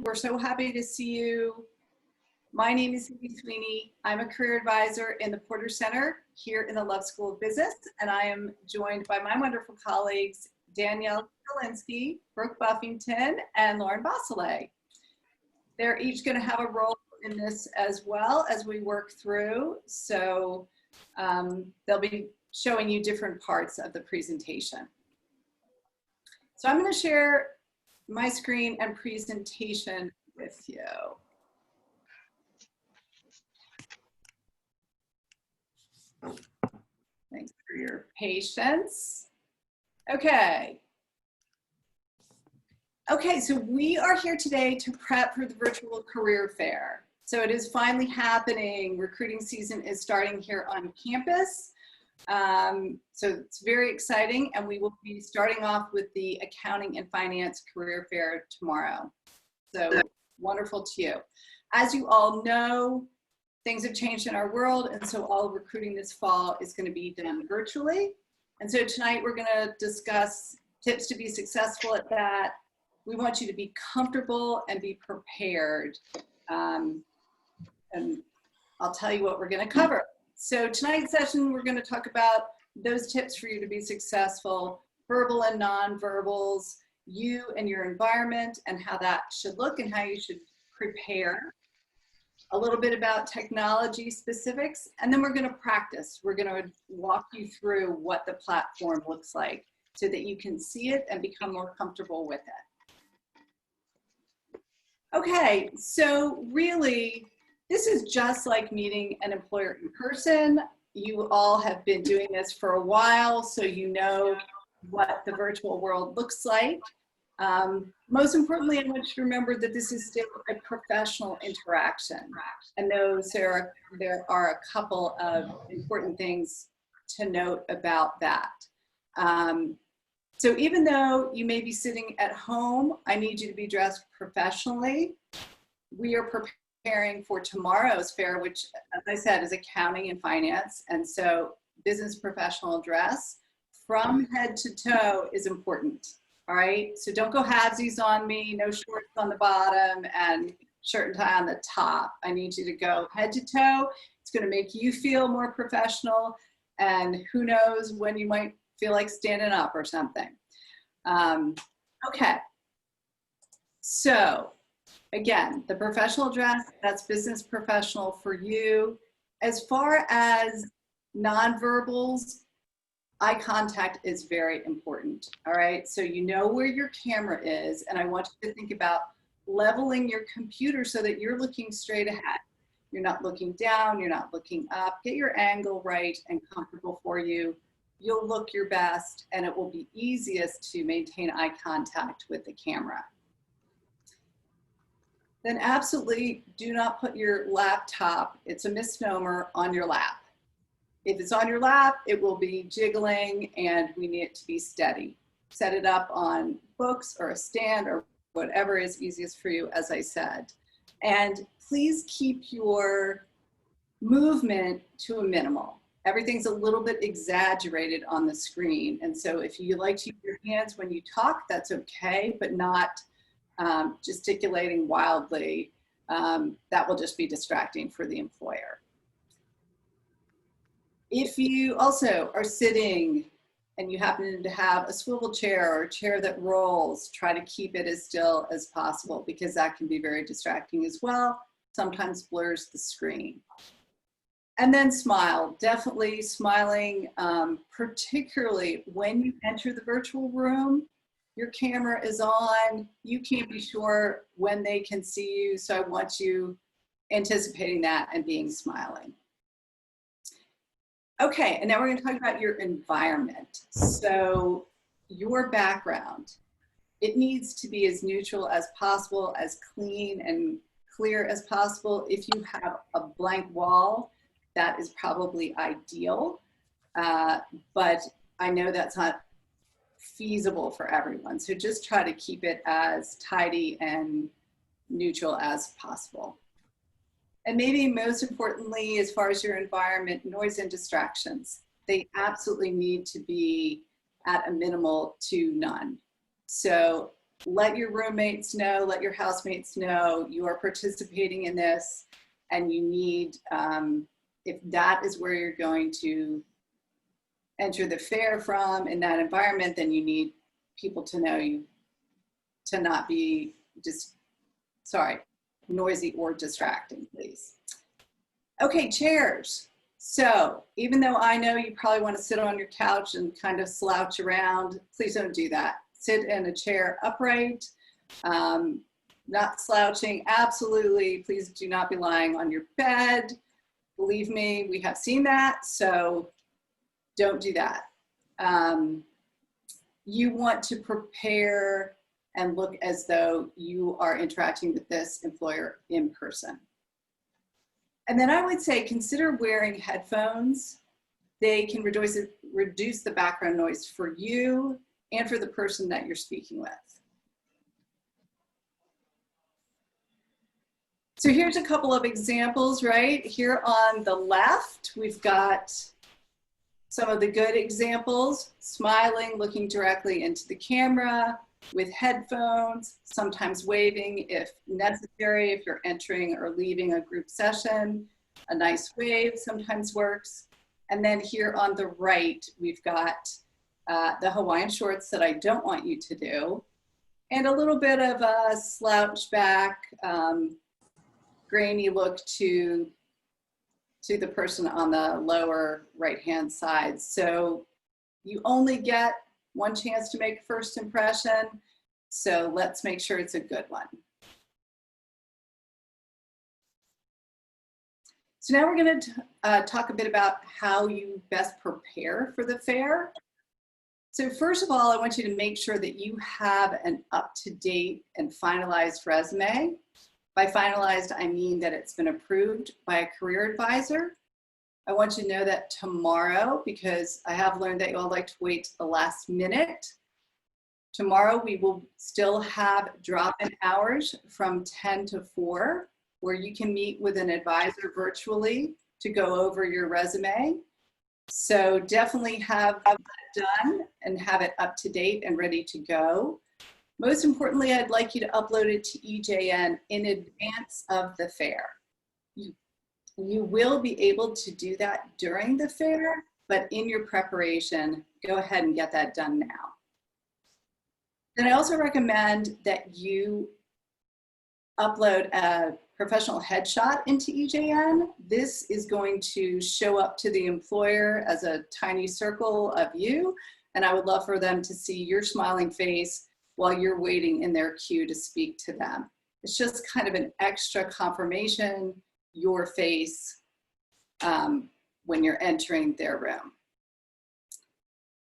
We're so happy to see you. My name is Cindy Sweeney. I'm a career advisor in the Porter Center here in the Love School of Business, and I am joined by my wonderful colleagues, Danielle Kalinsky, Brooke Buffington, and Lauren Bosselet. They're each going to have a role in this as well as we work through, so they'll be showing you different parts of the presentation. So I'm going to share my screen and presentation with you. Thanks for your patience. Okay. Okay, so we are here today to prep for the virtual career fair. So it is finally happening. Recruiting season is starting here on campus. So it's very exciting, and we will be starting off with the accounting and finance career fair tomorrow. So wonderful to you. As you all know, things have changed in our world, and so all recruiting this fall is going to be done virtually. And so tonight we're going to discuss tips to be successful at that. We want you to be comfortable and be prepared. And I'll tell you what we're going to cover. So tonight's session, we're going to talk about those tips for you to be successful, verbal and non-verbals, you and your environment and how that should look and how you should prepare. A little bit about technology specifics, and then we're going to practice. We're going to walk you through what the platform looks like so that you can see it and become more comfortable with it. Okay, so really, this is just like meeting an employer in person. You all have been doing this for a while, so you know what the virtual world looks like. Most importantly, I want you to remember that this is still a professional interaction. And there are a couple of important things to note about that. So even though you may be sitting at home, I need you to be dressed professionally. We are preparing for tomorrow's fair, which, as I said, is accounting and finance. And so business professional dress from head to toe is important. All right, so don't go halvesies on me, no shorts on the bottom and shirt and tie on the top. I need you to go head to toe. It's going to make you feel more professional, and who knows when you might feel like standing up or something. Okay, so again, the professional dress, that's business professional for you. As far as nonverbals, eye contact is very important, all right? So you know where your camera is, and I want you to think about leveling your computer so that you're looking straight ahead. You're not looking down, you're not looking up. Get your angle right and comfortable for you. You'll look your best, and it will be easiest to maintain eye contact with the camera. Then absolutely do not put your laptop, it's a misnomer, on your lap. If it's on your lap, it will be jiggling, and we need it to be steady. Set it up on books or a stand or whatever is easiest for you, as I said. And please keep your movement to a minimal. Everything's a little bit exaggerated on the screen. And so if you like to use your hands when you talk, that's okay, but not gesticulating wildly. That will just be distracting for the employer. If you also are sitting and you happen to have a swivel chair or a chair that rolls, try to keep it as still as possible, because that can be very distracting as well. Sometimes blurs the screen. And then smile, definitely smiling, particularly when you enter the virtual room. Your camera is on, you can't be sure when they can see you, so I want you anticipating that and being smiling. Okay, and now we're going to talk about your environment. So your background, it needs to be as neutral as possible, as clean and clear as possible. If you have a blank wall, that is probably ideal, but I know that's not feasible for everyone. So just try to keep it as tidy and neutral as possible. And maybe most importantly, as far as your environment, noise and distractions. They absolutely need to be at a minimal to none. So let your roommates know, let your housemates know you are participating in this, and you need, if that is where you're going to enter the fair from in that environment, then you need people to know you, to not be just, noisy or distracting, please. Okay, chairs. So even though I know you probably want to sit on your couch and kind of slouch around, please don't do that. Sit in a chair upright, not slouching, absolutely. Please do not be lying on your bed. Believe me, we have seen that, so don't do that. You want to prepare and look as though you are interacting with this employer in person. And then I would say consider wearing headphones. They can reduce the background noise for you and for the person that you're speaking with. So here's a couple of examples, right? Here on the left, we've got some of the good examples: smiling, looking directly into the camera, with headphones, sometimes waving if necessary, if you're entering or leaving a group session. A nice wave sometimes works. And then here on the right, we've got the Hawaiian shorts that I don't want you to do, and a little bit of a slouch back, grainy look to the person on the lower right-hand side. So you only get one chance to make a first impression, so let's make sure it's a good one. So now we're going to talk a bit about how you best prepare for the fair. So first of all, I want you to make sure that you have an up-to-date and finalized resume. By finalized, I mean that it's been approved by a career advisor. I want you to know that tomorrow, because I have learned that you all like to wait to the last minute, tomorrow we will still have drop-in hours from 10 to 4, where you can meet with an advisor virtually to go over your resume. So definitely have that done and have it up to date and ready to go. Most importantly, I'd like you to upload it to EJN in advance of the fair. You will be able to do that during the fair, but in your preparation, go ahead and get that done now. Then I also recommend that you upload a professional headshot into EJN. This is going to show up to the employer as a tiny circle of you, and I would love for them to see your smiling face while you're waiting in their queue to speak to them. It's just kind of an extra confirmation, your face, when you're entering their room.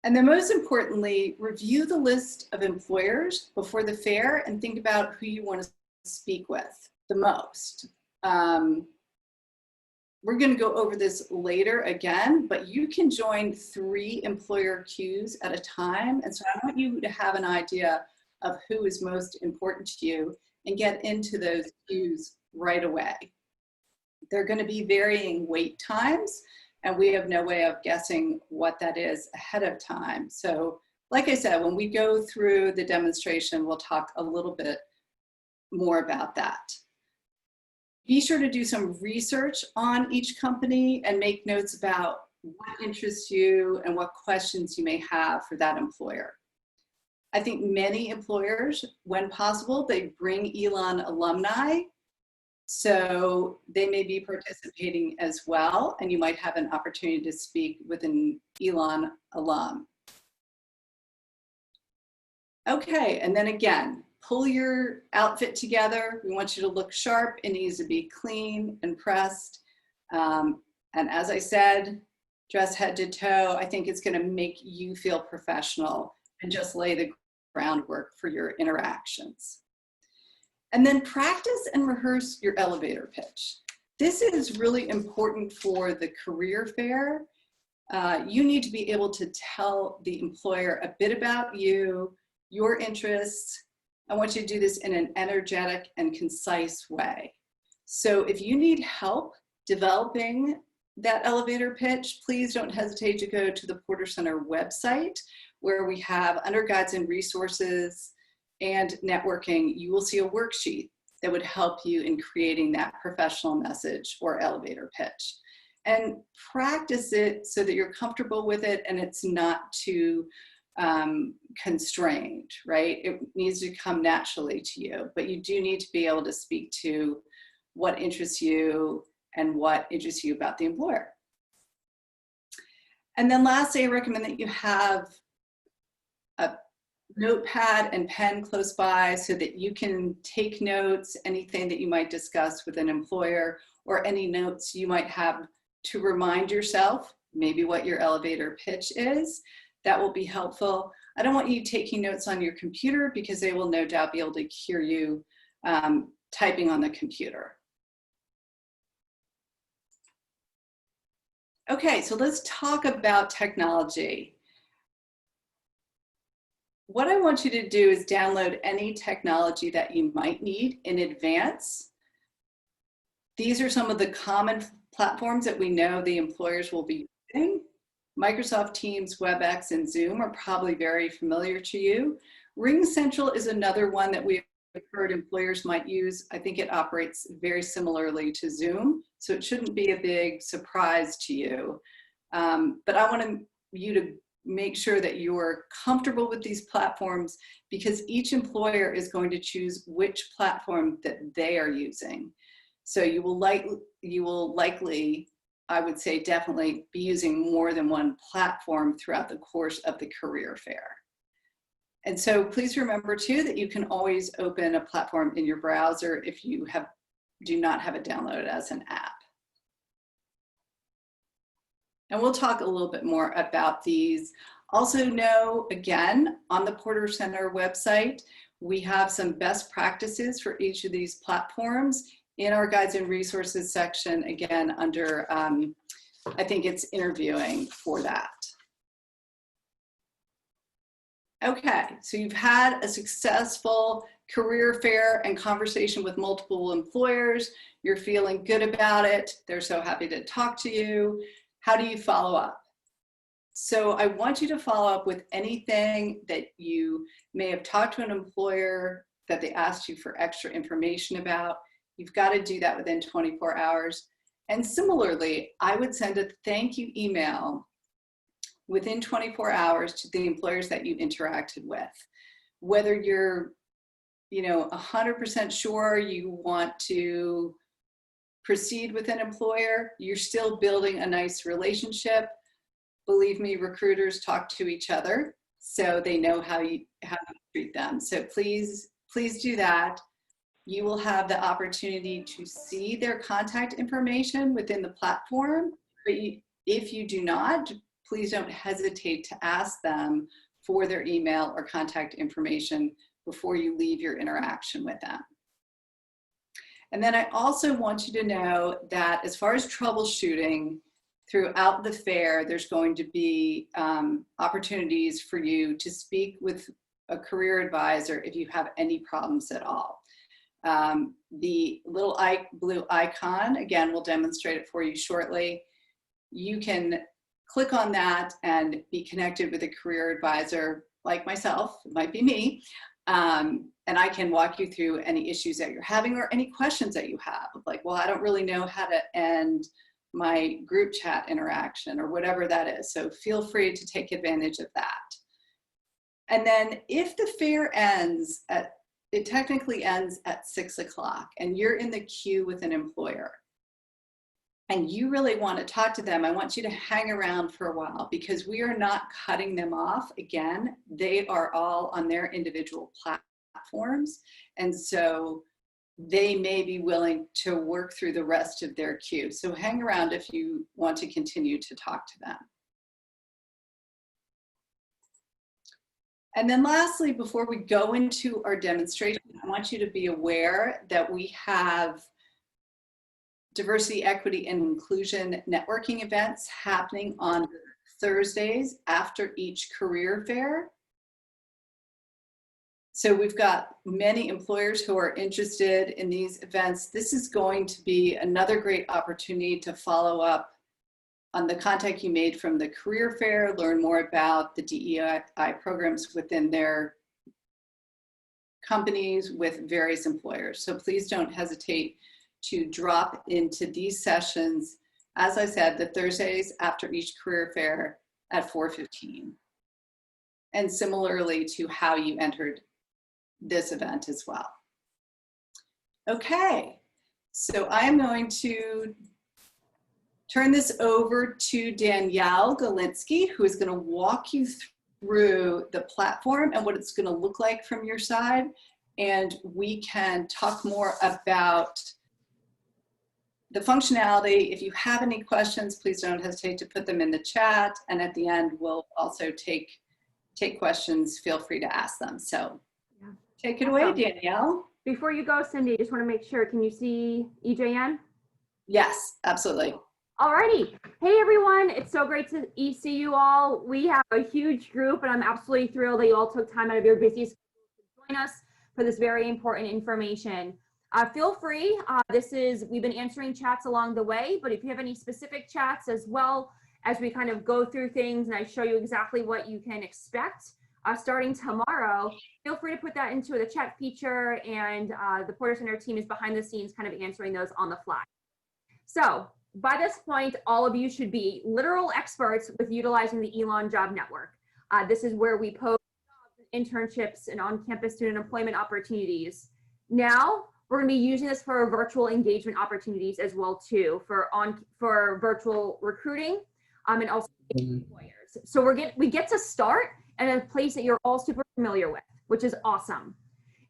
And then most importantly, review the list of employers before the fair and think about who you want to speak with the most. We're going to go over this later again, but you can join 3 employer queues at a time. And so I want you to have an idea of who is most important to you and get into those queues right away. They're going to be varying wait times, and we have no way of guessing what that is ahead of time. So like I said, when we go through the demonstration, we'll talk a little bit more about that. Be sure to do some research on each company and make notes about what interests you and what questions you may have for that employer. I think many employers, when possible, they bring Elon alumni, so they may be participating as well, and you might have an opportunity to speak with an Elon alum. Okay, and then again, pull your outfit together. We want you to look sharp. It needs to be clean and pressed. And as I said, dress head to toe. I think it's going to make you feel professional and just lay the groundwork for your interactions. And then practice and rehearse your elevator pitch. This is really important for the career fair. You need to be able to tell the employer a bit about you, your interests. I want you to do this in an energetic and concise way. So if you need help developing that elevator pitch, please don't hesitate to go to the Porter Center website, where we have under guides and resources and networking, you will see a worksheet that would help you in creating that professional message or elevator pitch. And practice it so that you're comfortable with it and it's not too constrained, right? It needs to come naturally to you, but you do need to be able to speak to what interests you and what interests you about the employer. And then lastly, I recommend that you have a notepad and pen close by so that you can take notes, anything that you might discuss with an employer, or any notes you might have to remind yourself maybe what your elevator pitch is. That will be helpful. I don't want you taking notes on your computer because they will no doubt be able to hear you typing on the computer. Okay, so let's talk about technology. What I want you to do is download any technology that you might need in advance. These are some of the common platforms that we know the employers will be using. Microsoft Teams, WebEx, and Zoom are probably very familiar to you. RingCentral is another one that we've heard employers might use. I think it operates very similarly to Zoom, so it shouldn't be a big surprise to you. But I want you to make sure that you're comfortable with these platforms because each employer is going to choose which platform that they are using. So you will likely, I would say definitely, be using more than one platform throughout the course of the career fair. And so please remember too that you can always open a platform in your browser if you do not have it downloaded as an app. And we'll talk a little bit more about these. Also know, again, on the Porter Center website, we have some best practices for each of these platforms in our guides and resources section, again, under, I think it's interviewing for that. Okay, so you've had a successful career fair and conversation with multiple employers. You're feeling good about it. They're so happy to talk to you. How do you follow up? So I want you to follow up with anything that you may have talked to an employer that they asked you for extra information about. You've got to do that within 24 hours. And similarly, I would send a thank you email within 24 hours to the employers that you interacted with. Whether you're 100% sure you want to proceed with an employer, you're still building a nice relationship. Believe me, recruiters talk to each other, so they know how you treat them. So please do that. You will have the opportunity to see their contact information within the platform, but if you do not, please don't hesitate to ask them for their email or contact information before you leave your interaction with them. And then I also want you to know that as far as troubleshooting throughout the fair, there's going to be opportunities for you to speak with a career advisor if you have any problems at all. The little blue icon, again, we'll demonstrate it for you shortly. You can click on that and be connected with a career advisor like myself, it might be me, and I can walk you through any issues that you're having or any questions that you have, like, well, I don't really know how to end my group chat interaction or whatever that is. So feel free to take advantage of that. And then if the fair ends it technically ends at 6 o'clock and you're in the queue with an employer and you really want to talk to them, I want you to hang around for a while because we are not cutting them off. Again, they are all on their individual platforms. And so they may be willing to work through the rest of their queue. So hang around if you want to continue to talk to them. And then lastly, before we go into our demonstration, I want you to be aware that we have diversity, equity, and inclusion networking events happening on Thursdays after each career fair. So we've got many employers who are interested in these events. This is going to be another great opportunity to follow up on the contact you made from the career fair, learn more about the DEI programs within their companies, with various employers. So please don't hesitate to drop into these sessions, as I said, the Thursdays after each career fair at 4:15. And similarly to how you entered this event as well. Okay, so I am going to turn this over to Danielle Galinsky, who is going to walk you through the platform and what it's going to look like from your side. And we can talk more about the functionality. If you have any questions, please don't hesitate to put them in the chat. And at the end, we'll also take questions. Feel free to ask them. So take it away, Danielle. Before you go, Cindy, I just want to make sure, can you see EJN? Yes, absolutely. Alrighty. Hey everyone, it's so great to see you all. We have a huge group and I'm absolutely thrilled that you all took time out of your busy schedule to join us for this very important information. Feel free, we've been answering chats along the way, but if you have any specific chats as well as we kind of go through things and I show you exactly what you can expect starting tomorrow, feel free to put that into the chat feature and the Porter Center team is behind the scenes kind of answering those on the fly. So by this point, all of you should be literal experts with utilizing the Elon Job Network. This is where we post internships and on-campus student employment opportunities. Now, we're going to be using this for virtual engagement opportunities as well too, for virtual recruiting and also employers. So we get to start in a place that you're all super familiar with, which is awesome.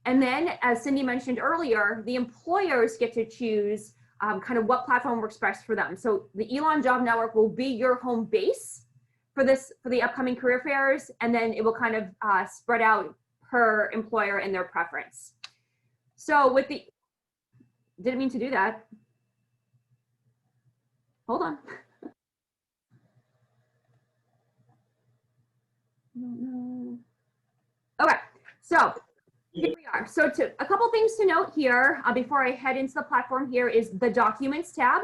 And then, as Cindy mentioned earlier, the employers get to choose kind of what platform works best for them. So the Elon Job Network will be your home base for the upcoming career fairs, and then it will kind of spread out per employer and their preference. So didn't mean to do that. Hold on. Okay, so here we are. So a couple things to note here before I head into the platform here is the Documents tab.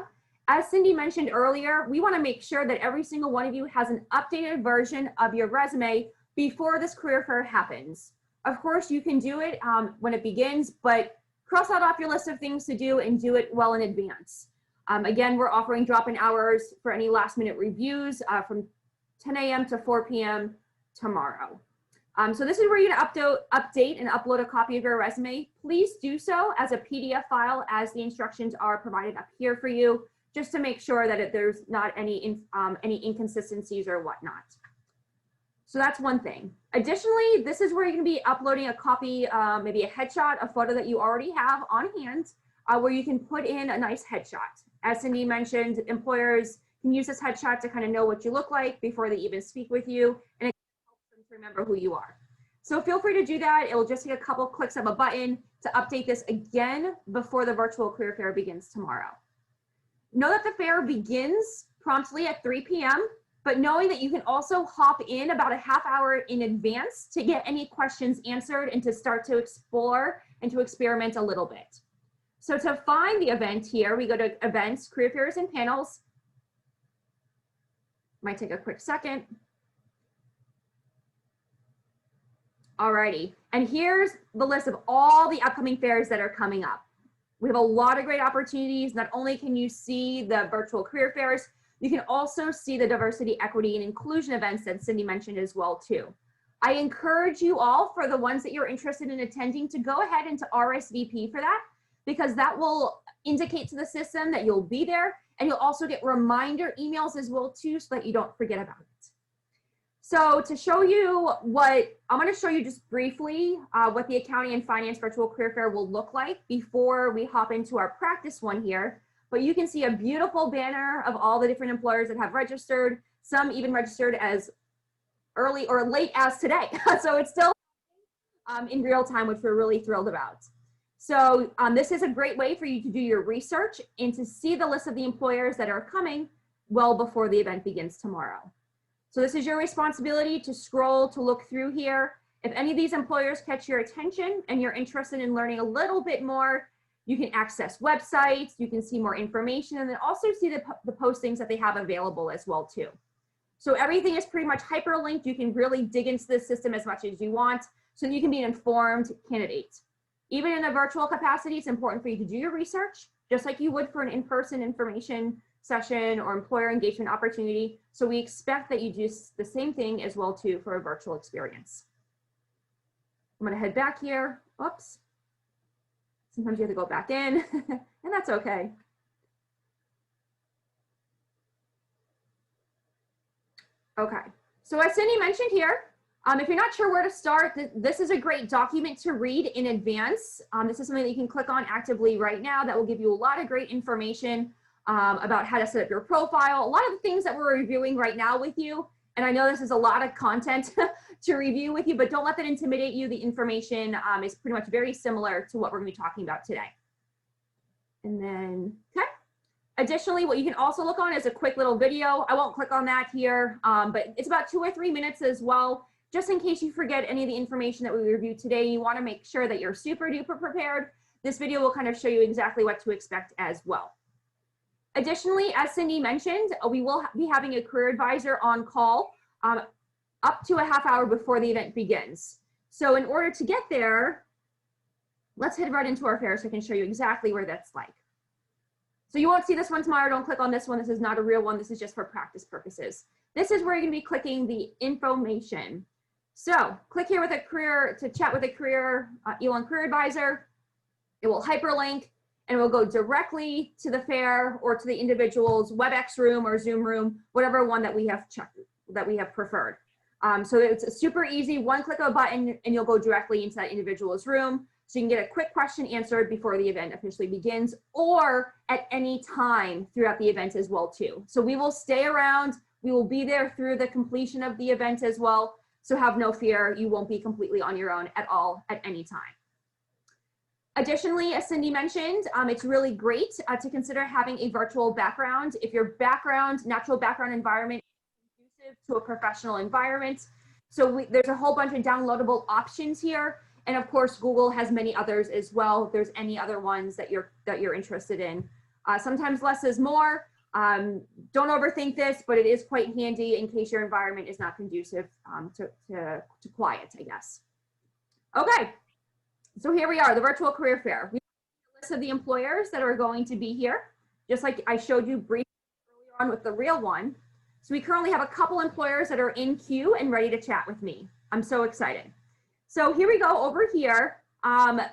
As Cindy mentioned earlier, we want to make sure that every single one of you has an updated version of your resume before this career fair happens. Of course, you can do it when it begins, but cross that off your list of things to do and do it well in advance. Again, we're offering drop-in hours for any last-minute reviews from 10 a.m. to 4 p.m. tomorrow. So this is where you're going to update and upload a copy of your resume. Please do so as a PDF file as the instructions are provided up here for you, just to make sure that there's not any inconsistencies or whatnot. So that's one thing. Additionally, this is where you're going to be uploading a copy, maybe a headshot, a photo that you already have on hand, where you can put in a nice headshot. As Cindy mentioned, employers can use this headshot to kind of know what you look like before they even speak with you, and it helps them to remember who you are. So feel free to do that. It will just take a couple clicks of a button to update this again before the virtual career fair begins tomorrow. Know that the fair begins promptly at 3 p.m., but knowing that you can also hop in about a half hour in advance to get any questions answered and to start to explore and to experiment a little bit. So to find the event here, we go to Events, Career Fairs, and Panels. Might take a quick second. Alrighty, and here's the list of all the upcoming fairs that are coming up. We have a lot of great opportunities. Not only can you see the virtual career fairs, you can also see the diversity, equity, and inclusion events that Cindy mentioned as well too. I encourage you all, for the ones that you're interested in attending, to go ahead and to RSVP for that, because that will indicate to the system that you'll be there, and you'll also get reminder emails as well too, so that you don't forget about it. So to show you I'm going to show you just briefly what the Accounting and Finance Virtual Career Fair will look like before we hop into our practice one here. But you can see a beautiful banner of all the different employers that have registered, some even registered as early or late as today. So it's still in real time, which we're really thrilled about. So this is a great way for you to do your research and to see the list of the employers that are coming well before the event begins tomorrow. So this is your responsibility to scroll, to look through here. If any of these employers catch your attention and you're interested in learning a little bit more, you can access websites, you can see more information, and then also see the postings that they have available as well too. So everything is pretty much hyperlinked. You can really dig into the system as much as you want so that you can be an informed candidate. Even in a virtual capacity, it's important for you to do your research, just like you would for an in-person information session or employer engagement opportunity. So we expect that you do the same thing as well too for a virtual experience. I'm gonna head back here. Oops. Sometimes you have to go back in, and that's okay. Okay, so as Cindy mentioned here, if you're not sure where to start, this is a great document to read in advance. This is something that you can click on actively right now that will give you a lot of great information about how to set up your profile, a lot of the things that we're reviewing right now with you. And I know this is a lot of content to review with you, but don't let that intimidate you. The information is pretty much very similar to what we're gonna be talking about today. And then, okay. Additionally, what you can also look on is a quick little video. I won't click on that here, but it's about 2 or 3 minutes as well. Just in case you forget any of the information that we reviewed today, you wanna make sure that you're super duper prepared. This video will kind of show you exactly what to expect as well. Additionally, as Cindy mentioned, we will be having a career advisor on call up to a half hour before the event begins. So in order to get there, let's head right into our fair so I can show you exactly where that's like. So you won't see this one tomorrow. Don't click on this one. This is not a real one. This is just for practice purposes. This is where you're going to be clicking the information. So click here with a career to chat with a career Elon career advisor. It will hyperlink and it will go directly to the fair or to the individual's WebEx room or Zoom room, whatever one that we have checked, that we have preferred. So it's super easy. One click of a button and you'll go directly into that individual's room. So you can get a quick question answered before the event officially begins or at any time throughout the event as well too. So we will stay around. We will be there through the completion of the event as well. So have no fear. You won't be completely on your own at all at any time. Additionally, as Cindy mentioned, it's really great to consider having a virtual background. If your natural background environment is conducive to a professional environment. So there's a whole bunch of downloadable options here. And of course, Google has many others as well. If there's any other ones that you're interested in. Sometimes less is more. Don't overthink this, but it is quite handy in case your environment is not conducive to quiet, I guess. Okay, so here we are, the virtual career fair. We have a list of the employers that are going to be here, just like I showed you briefly earlier on with the real one. So we currently have a couple employers that are in queue and ready to chat with me. I'm so excited. So here we go over here,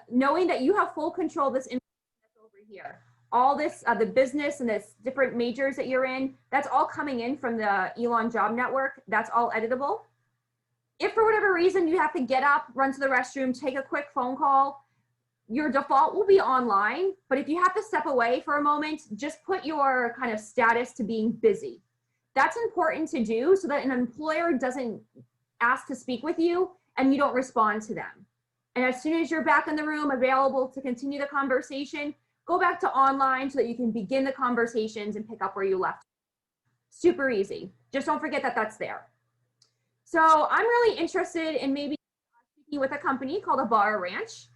knowing that you have full control of this information that's over here. All this, the business and this different majors that you're in, that's all coming in from the Elon Job Network. That's all editable. If for whatever reason you have to get up, run to the restroom, take a quick phone call, your default will be online. But if you have to step away for a moment, just put your kind of status to being busy. That's important to do so that an employer doesn't ask to speak with you and you don't respond to them. And as soon as you're back in the room available to continue the conversation, go back to online so that you can begin the conversations and pick up where you left. Super easy. Just don't forget that that's there. So I'm really interested in maybe speaking with a company called a Bar Ranch,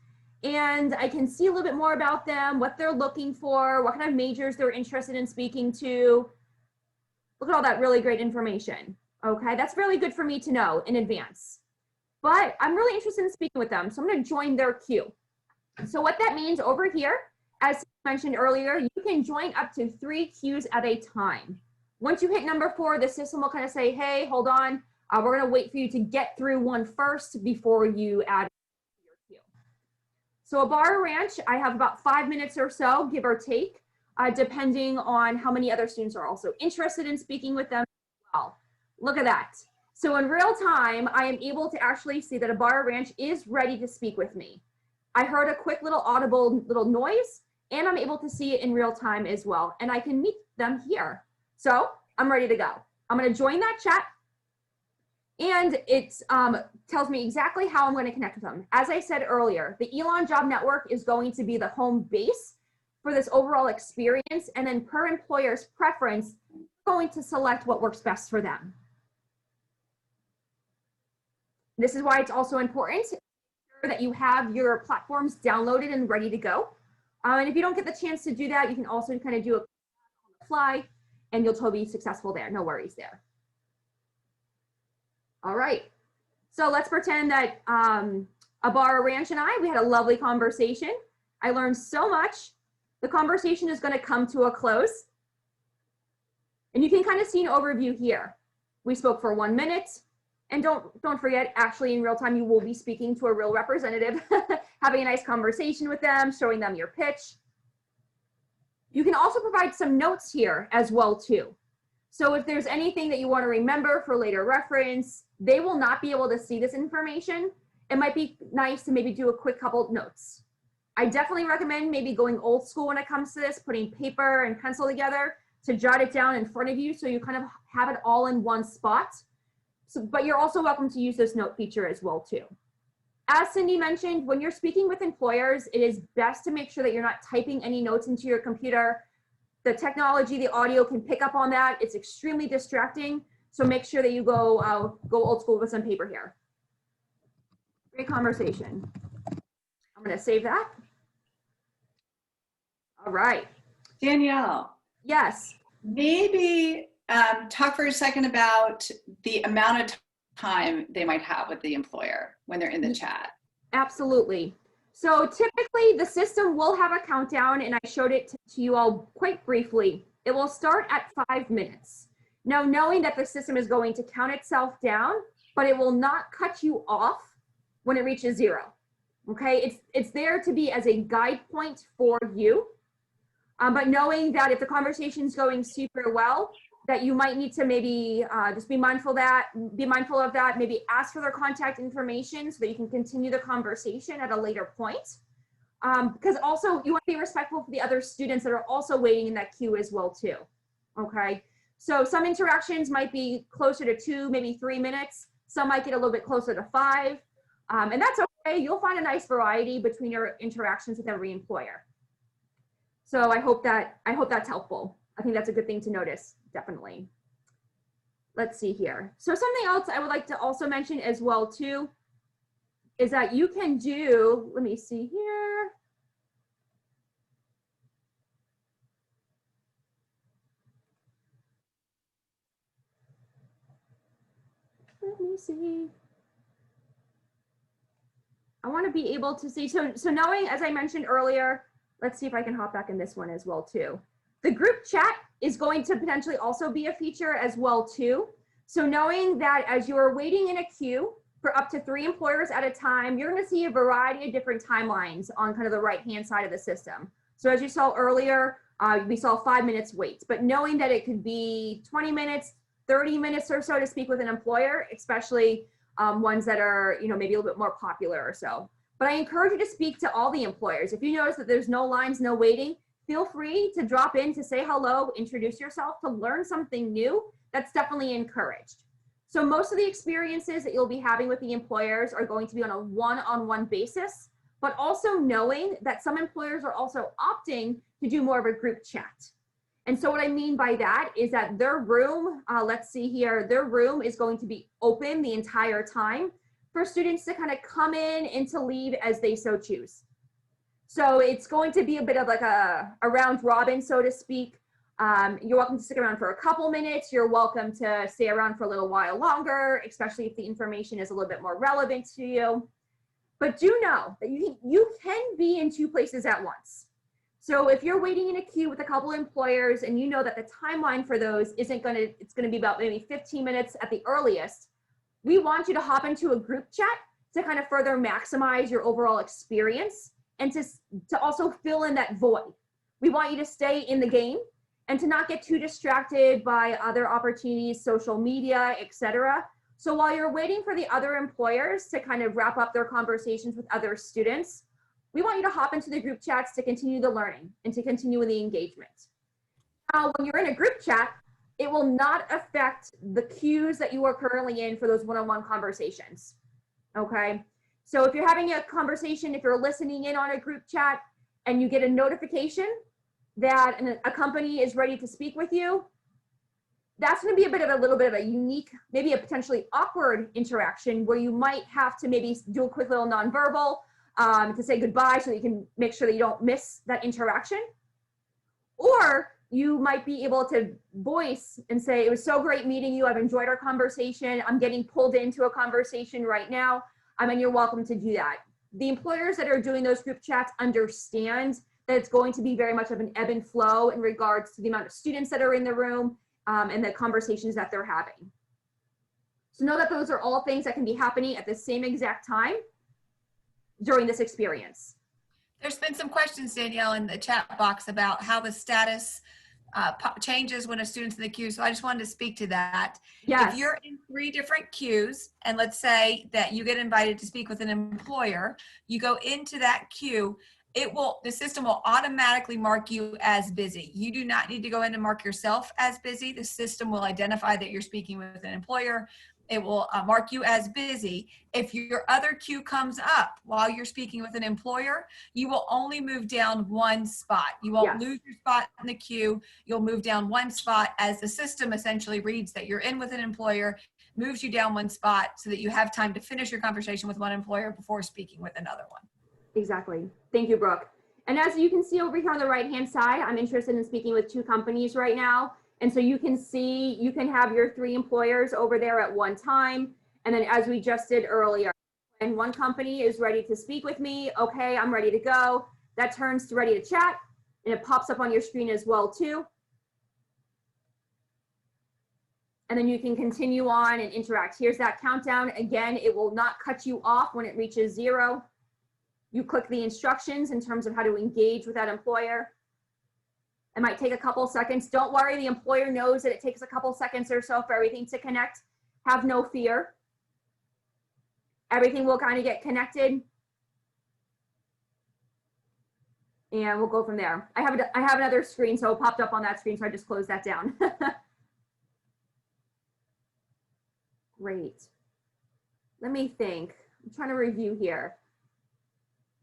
and I can see a little bit more about them, what they're looking for, what kind of majors they're interested in speaking to. Look at all that really great information. Okay, that's really good for me to know in advance. But I'm really interested in speaking with them, so I'm going to join their queue. So what that means over here, as mentioned earlier, you can join up to 3 queues at a time. Once you hit number 4, the system will kind of say, hey, hold on, we're going to wait for you to get through one first before you add your queue. So a Bar Ranch, I have about 5 minutes or so, give or take, depending on how many other students are also interested in speaking with them as well. Look at that. So in real time, I am able to actually see that a Bar Ranch is ready to speak with me. I heard a quick little audible little noise, and I'm able to see it in real time as well. And I can meet them here. So I'm ready to go. I'm going to join that chat. And it tells me exactly how I'm going to connect with them. As I said earlier, the Elon Job Network is going to be the home base for this overall experience. And then per employer's preference, going to select what works best for them. This is why it's also important that you have your platforms downloaded and ready to go. And if you don't get the chance to do that, you can also kind of do it on the fly and you'll totally be successful there. No worries there. All right. So let's pretend that Abara Ranch and I, we had a lovely conversation. I learned so much. The conversation is going to come to a close. And you can kind of see an overview here. We spoke for 1 minute. And don't forget, actually in real time, you will be speaking to a real representative, having a nice conversation with them, showing them your pitch. You can also provide some notes here as well too. So if there's anything that you want to remember for later reference, they will not be able to see this information. It might be nice to maybe do a quick couple of notes. I definitely recommend maybe going old school when it comes to this, putting paper and pencil together to jot it down in front of you so you kind of have it all in one spot. So, but you're also welcome to use this note feature as well too. As Cindy mentioned, when you're speaking with employers, it is best to make sure that you're not typing any notes into your computer. The technology, the audio can pick up on that. It's extremely distracting. So make sure that you go old school with some paper here. Great conversation. I'm gonna save that. All right. Danielle. Yes. Maybe talk for a second about the amount of time they might have with the employer when they're in the chat. Absolutely. So typically the system will have a countdown, and I showed it to you all quite briefly. It will start at 5 minutes. Now, knowing that the system is going to count itself down, but it will not cut you off when it reaches 0. Okay, it's there to be as a guide point for you. But knowing that if the conversation's going super well, that you might need to maybe just be mindful of that, maybe ask for their contact information so that you can continue the conversation at a later point. Because also you want to be respectful for the other students that are also waiting in that queue as well too. Okay, so some interactions might be closer to 2, maybe 3 minutes. Some might get a little bit closer to 5. And that's okay. You'll find a nice variety between your interactions with every employer. So I hope that's helpful. I think that's a good thing to notice, definitely. Let's see here. So something else I would like to also mention as well too, is that you can do, let me see here. Let me see. I want to be able to see, so knowing, as I mentioned earlier, let's see if I can hop back in this one as well too. The group chat is going to potentially also be a feature as well too. So knowing that as you're waiting in a queue for up to 3 employers at a time, you're going to see a variety of different timelines on kind of the right-hand side of the system. So as you saw earlier, we saw 5 minutes wait, but knowing that it could be 20 minutes, 30 minutes or so to speak with an employer, especially ones that are, you know, maybe a little bit more popular or so. But I encourage you to speak to all the employers. If you notice that there's no lines, no waiting, feel free to drop in to say hello, introduce yourself, to learn something new. That's definitely encouraged. So most of the experiences that you'll be having with the employers are going to be on a one-on-one basis, but also knowing that some employers are also opting to do more of a group chat. And so what I mean by that is that their room, let's see here, their room is going to be open the entire time for students to kind of come in and to leave as they so choose. So it's going to be a bit of like a round robin, so to speak. You're welcome to stick around for a couple minutes. You're welcome to stay around for a little while longer, especially if the information is a little bit more relevant to you. But do know that you can be in 2 places at once. So if you're waiting in a queue with a couple employers and you know that the timeline for those it's gonna be about maybe 15 minutes at the earliest, we want you to hop into a group chat to kind of further maximize your overall experience and to also fill in that void. We want you to stay in the game and to not get too distracted by other opportunities, social media, etc. So while you're waiting for the other employers to kind of wrap up their conversations with other students, we want you to hop into the group chats to continue the learning and to continue the engagement. Now, when you're in a group chat, it will not affect the queues that you are currently in for those one-on-one conversations, okay? So if you're having a conversation, if you're listening in on a group chat and you get a notification that a company is ready to speak with you, that's gonna be a little bit of a unique, maybe a potentially awkward interaction where you might have to maybe do a quick little nonverbal to say goodbye so that you can make sure that you don't miss that interaction. Or you might be able to voice and say, it was so great meeting you. I've enjoyed our conversation. I'm getting pulled into a conversation right now. And you're welcome to do that. the employers that are doing those group chats understand that it's going to be very much of an ebb and flow in regards to the amount of students that are in the room and the conversations that they're having. So know that those are all things that can be happening at the same exact time during this experience. There's been some questions, Danielle, in the chat box about how the status changes when a student's in the queue. So I just wanted to speak to that. Yes. If you're in 3 different queues, and let's say that you get invited to speak with an employer, you go into that queue, the system will automatically mark you as busy. You do not need to go in and mark yourself as busy. The system will identify that you're speaking with an employer. It will mark you as busy. If your other queue comes up while you're speaking with an employer, you will only move down 1 spot. You won't lose your spot in the queue. You'll move down 1 spot as the system essentially reads that you're in with an employer, moves you down 1 spot so that you have time to finish your conversation with one employer before speaking with another one. Exactly. Thank you, Brooke. And as you can see over here on the right-hand side, I'm interested in speaking with 2 companies right now. And so you can see, you can have your 3 employers over there at one time. And then as we just did earlier, and one company is ready to speak with me, okay, I'm ready to go. That turns to ready to chat, and it pops up on your screen as well too. And then you can continue on and interact. Here's that countdown. Again, it will not cut you off when it reaches 0. You click the instructions in terms of how to engage with that employer. It might take a couple seconds. Don't worry, the employer knows that it takes a couple seconds or so for everything to connect. Have no fear. Everything will kind of get connected. And we'll go from there. I have another screen, so it popped up on that screen, so I just closed that down. Great. Let me think. I'm trying to review here.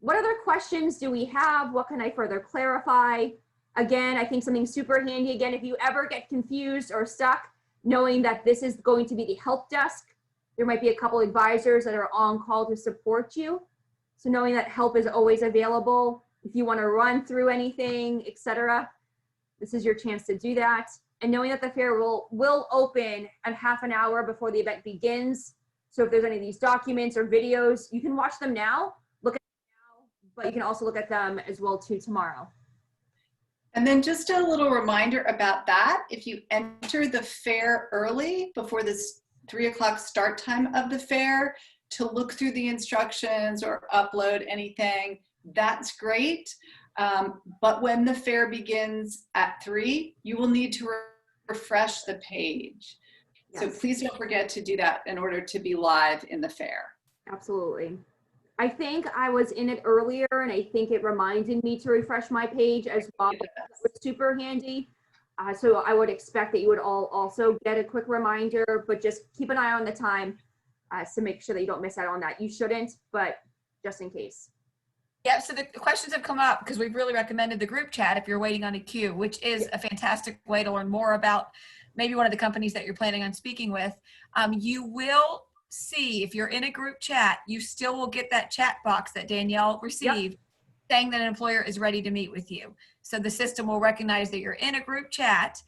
What other questions do we have? What can I further clarify? Again, I think something super handy. Again, if you ever get confused or stuck, knowing that this is going to be the help desk, there might be a couple advisors that are on call to support you. So knowing that help is always available. If you want to run through anything, etc., this is your chance to do that. And knowing that the fair will open at half an hour before the event begins. So if there's any of these documents or videos, you can watch them now, look at them now, but you can also look at them as well too tomorrow. And then just a little reminder about that. If you enter the fair early, before this 3 o'clock start time of the fair, to look through the instructions or upload anything, that's great. But when the fair begins at 3, you will need to refresh the page. Yes. So please don't forget to do that in order to be live in the fair. Absolutely. I think I was in it earlier, and I think it reminded me to refresh my page as well. It was super handy. So I would expect that you would all also get a quick reminder, but just keep an eye on the time to make sure that you don't miss out on that. You shouldn't, but just in case. Yeah, so the questions have come up because we've really recommended the group chat if you're waiting on a queue, which is a fantastic way to learn more about maybe one of the companies that you're planning on speaking with. You will see, if you're in a group chat, you still will get that chat box that Danielle received saying that an employer is ready to meet with you. So the system will recognize that you're in a group chat,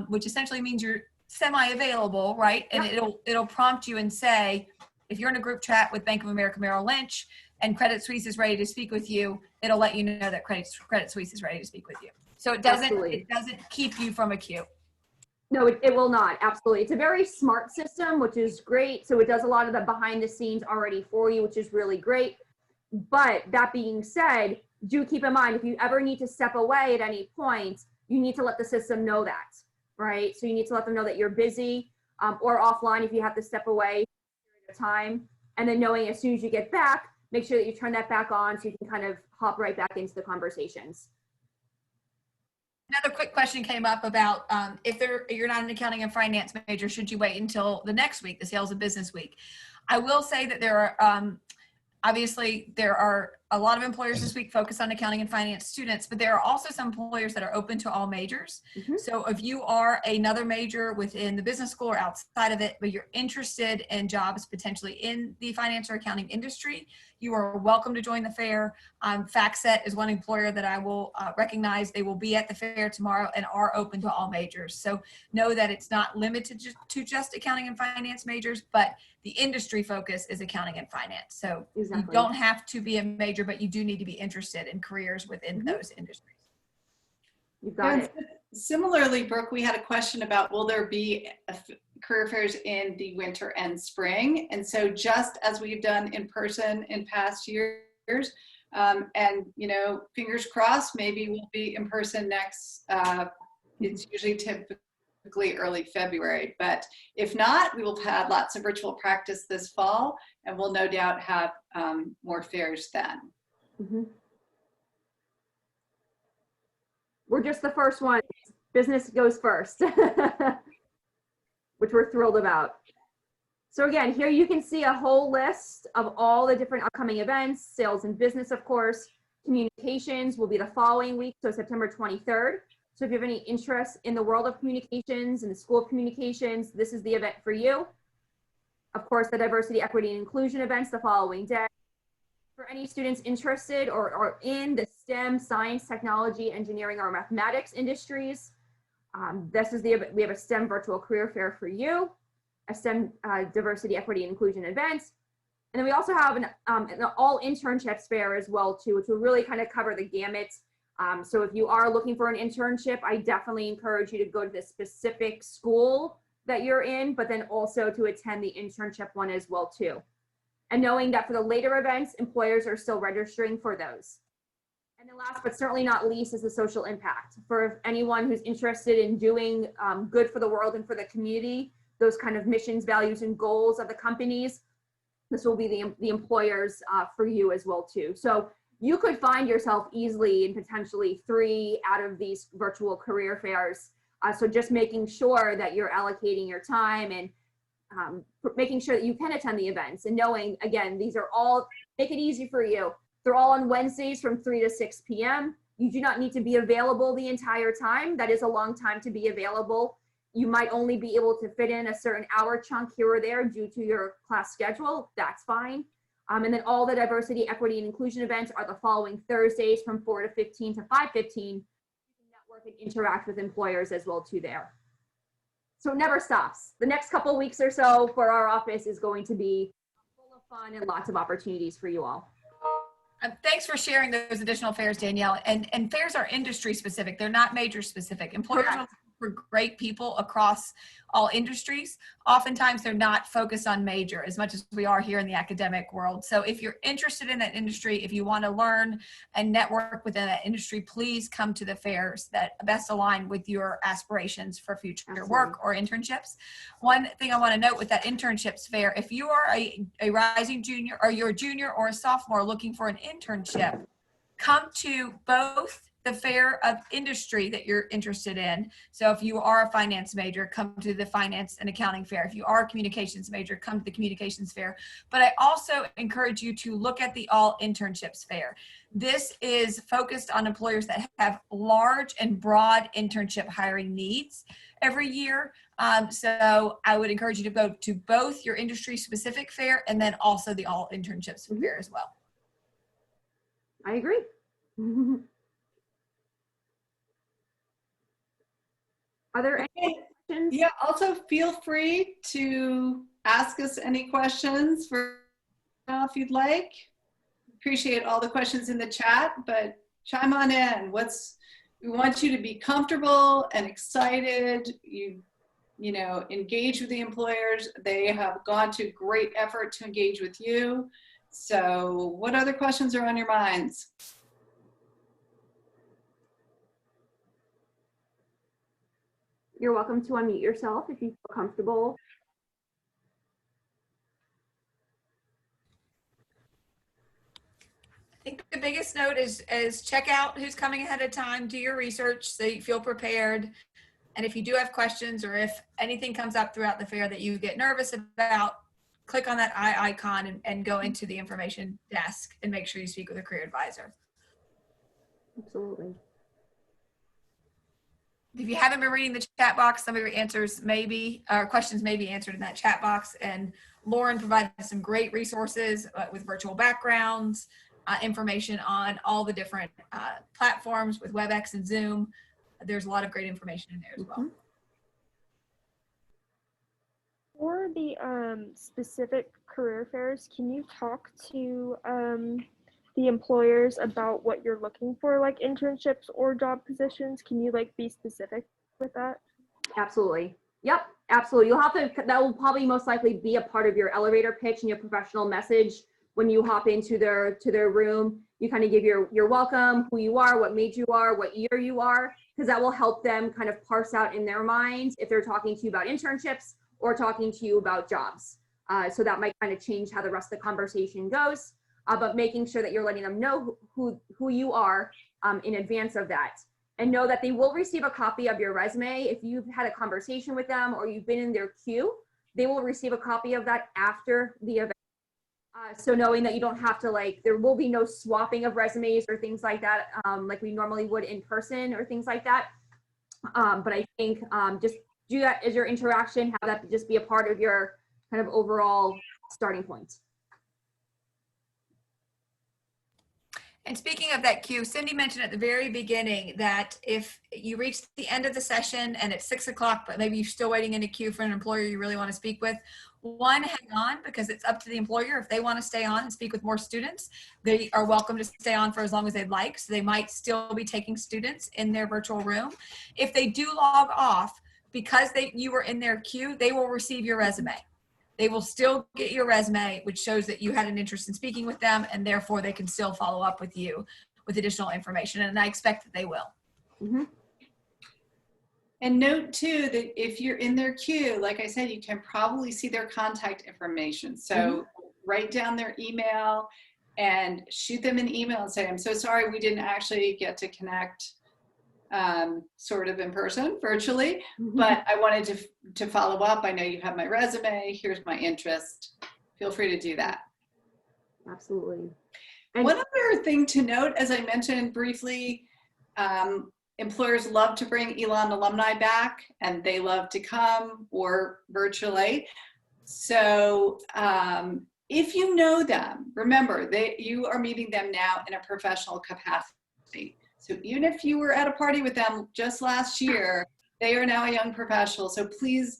which essentially means you're semi-available, right? And it'll prompt you and say, if you're in a group chat with Bank of America Merrill Lynch and Credit Suisse is ready to speak with you, it'll let you know that Credit Suisse is ready to speak with you. So it doesn't keep you from a queue. No, it will not. Absolutely. It's a very smart system, which is great. So it does a lot of the behind the scenes already for you, which is really great. But that being said, do keep in mind, if you ever need to step away at any point, you need to let the system know that, right? So you need to let them know that you're busy or offline if you have to step away at a time. And then knowing as soon as you get back, make sure that you turn that back on so you can kind of hop right back into the conversations. Another quick question came up about if you're not an accounting and finance major, should you wait until the next week, the sales and business week? I will say that there are, obviously there are a lot of employers this week focus on accounting and finance students, but there are also some employers that are open to all majors. So if you are another major within the business school or outside of it, but you're interested in jobs potentially in the finance or accounting industry, you are welcome to join the fair. FactSet is one employer that I will recognize. They will be at the fair tomorrow and are open to all majors. So know that it's not limited to just accounting and finance majors, but the industry focus is accounting and finance. So you don't have to be a major, but you do need to be interested in careers within those industries. You got it. Similarly, Brooke, we had a question about, will there be career fairs in the winter and spring? And so just as we've done in person in past years, and, you know, fingers crossed, maybe we'll be in person next, it's usually typically early February, but if not, we will have lots of virtual practice this fall, and we'll no doubt have more fairs then. We're just the first one. Business goes first, which we're thrilled about. So again, here you can see a whole list of all the different upcoming events. Sales and business, of course. Communications will be the following week, so September 23rd. So if you have any interest in the world of communications and the School of Communications, this is the event for you. Of course, the diversity, equity, and inclusion events the following day. For any students interested or in the STEM, science, technology, engineering, or mathematics industries, this is we have a STEM virtual career fair for you, a STEM diversity, equity, and inclusion event. And then we also have an all internships fair as well too, which will really kind of cover the gamut. So if you are looking for an internship, I definitely encourage you to go to the specific school that you're in, but then also to attend the internship one as well too. And knowing that for the later events, employers are still registering for those. And then last but certainly not least is the social impact. For anyone who's interested in doing good for the world and for the community, those kind of missions, values, and goals of the companies, this will be the employers for you as well too. So you could find yourself easily in potentially 3 out of these virtual career fairs. So just making sure that you're allocating your time and making sure that you can attend the events, and knowing, again, these are all, make it easy for you. They're all on Wednesdays from 3 to 6 p.m. You do not need to be available the entire time. That is a long time to be available. You might only be able to fit in a certain hour chunk here or there due to your class schedule. That's fine. And then all the diversity, equity, and inclusion events are the following Thursdays from 4 to 15 to 5:15. You can network and interact with employers as well too there. So it never stops. The next couple of weeks or so for our office is going to be full of fun and lots of opportunities for you all. Thanks for sharing those additional fairs, Danielle. And fairs are industry specific. They're not major specific. Employers are looking for great people across all industries. Oftentimes they're not focused on major as much as we are here in the academic world. So if you're interested in that industry, if you want to learn and network within that industry, please come to the fairs that best align with your aspirations for future work or internships. One thing I want to note with that internships fair, if you are a rising junior, or you're a junior or a sophomore looking for an internship, come to both the fair of industry that you're interested in. So if you are a finance major, come to the finance and accounting fair. If you are a communications major, come to the communications fair. But I also encourage you to look at the all internships fair. This is focused on employers that have large and broad internship hiring needs every year. So I would encourage you to go to both your industry specific fair and then also the all internships fair as well. I agree. Are there any questions? Yeah, also feel free to ask us any questions if you'd like. Appreciate all the questions in the chat, but chime on in. We want you to be comfortable and excited. You know, engage with the employers. They have gone to great effort to engage with you. So what other questions are on your minds? You're welcome to unmute yourself if you feel comfortable. I think the biggest note is check out who's coming ahead of time, do your research so you feel prepared. And if you do have questions or if anything comes up throughout the fair that you get nervous about, click on that eye icon and go into the information desk and make sure you speak with a career advisor. Absolutely. If you haven't been reading the chat box, some of your questions may be answered in that chat box. And Lauren provided some great resources with virtual backgrounds, information on all the different platforms with WebEx and Zoom. There's a lot of great information in there as well. For the specific career fairs, can you talk to the employers about what you're looking for, like internships or job positions? Can you like be specific with that? Absolutely. Yep, absolutely. You'll have to, that will probably most likely be a part of your elevator pitch and your professional message. When you hop into their room, you kind of give your welcome, who you are, what major you are, what year you are, because that will help them kind of parse out in their minds if they're talking to you about internships or talking to you about jobs. So that might kind of change how the rest of the conversation goes, but making sure that you're letting them know who you are in advance of that. And know that they will receive a copy of your resume. If you've had a conversation with them or you've been in their queue, they will receive a copy of that after the event. So knowing that you don't have to there will be no swapping of resumes or things like that, like we normally would in person or things like that. But I think just do that as your interaction, have that just be a part of your kind of overall starting point. And speaking of that queue, Cindy mentioned at the very beginning that if you reach the end of the session and it's 6 o'clock, but maybe you're still waiting in a queue for an employer you really want to speak with, one, hang on, because it's up to the employer. If they want to stay on and speak with more students, they are welcome to stay on for as long as they'd like. So they might still be taking students in their virtual room. If they do log off, because you were in their queue, they will receive your resume. They will still get your resume, which shows that you had an interest in speaking with them, and therefore they can still follow up with you with additional information. And I expect that they will. Mm-hmm. And note too, that if you're in their queue, like I said, you can probably see their contact information. So write down their email and shoot them an email and say, I'm so sorry, we didn't actually get to connect sort of in person, virtually, but I wanted to follow up. I know you have my resume. Here's my interest. Feel free to do that. Absolutely. And one other thing to note, as I mentioned briefly, employers love to bring Elon alumni back, and they love to come or virtually. So if you know them, remember, you are meeting them now in a professional capacity. So even if you were at a party with them just last year, they are now a young professional. So please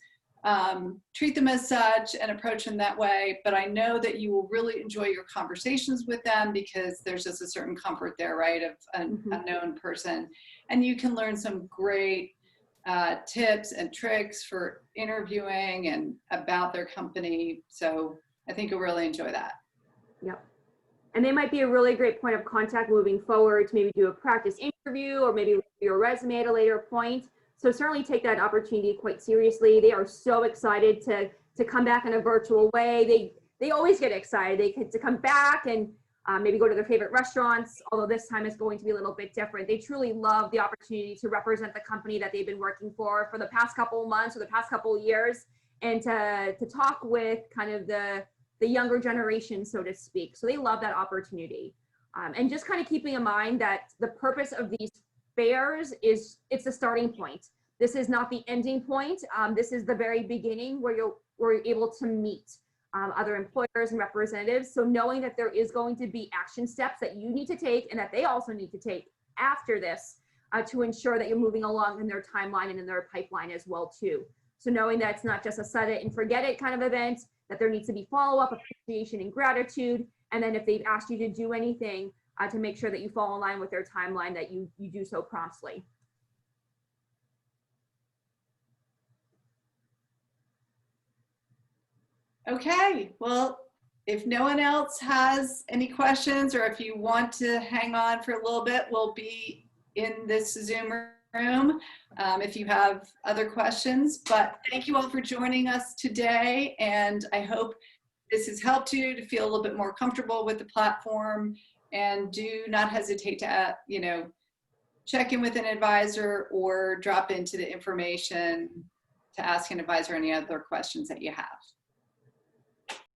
treat them as such and approach them that way. But I know that you will really enjoy your conversations with them because there's just a certain comfort there, right, of an unknown person. And you can learn some great tips and tricks for interviewing and about their company. So I think you'll really enjoy that. Yep. And they might be a really great point of contact moving forward to maybe do a practice interview or maybe your resume at a later point. So certainly take that opportunity quite seriously. They are so excited to come back in a virtual way. They always get excited. They get to come back and maybe go to their favorite restaurants, although this time it's going to be a little bit different. They truly love the opportunity to represent the company that they've been working for the past couple of months or the past couple of years, and to talk with kind of the younger generation, so to speak. So they love that opportunity. And just kind of keeping in mind that the purpose of these fairs it's the starting point. This is not the ending point. This is the very beginning where we're able to meet other employers and representatives. So knowing that there is going to be action steps that you need to take and that they also need to take after this to ensure that you're moving along in their timeline and in their pipeline as well too. So knowing that it's not just a set it and forget it kind of event, that there needs to be follow-up, appreciation, and gratitude. And then if they've asked you to do anything, to make sure that you fall in line with their timeline, that you do so promptly. Okay, well, if no one else has any questions, or if you want to hang on for a little bit, we'll be in this Zoom room if you have other questions. But thank you all for joining us today, and I hope this has helped you to feel a little bit more comfortable with the platform. And do not hesitate to check in with an advisor or drop into the information to ask an advisor any other questions that you have.